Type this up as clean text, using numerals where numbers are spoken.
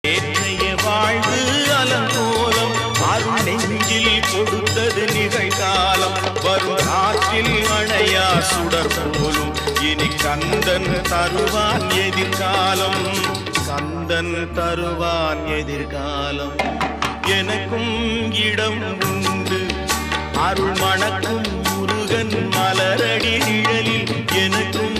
ஏற்றைய வாழ்வு அலங்கோலம் அருள் நெஞ்சில் கொடுத்தது நிகழ்காலம் வரும் காற்றில் அணையா சுடர் போலும் இனி கந்தன் தருவான் எதிர்காலம் கந்தன் தருவான் எதிர்காலம் எனக்கும் இடம் உண்டு அருள் மணக்கும் முருகன் மலரடி நிழலில் எனக்கும்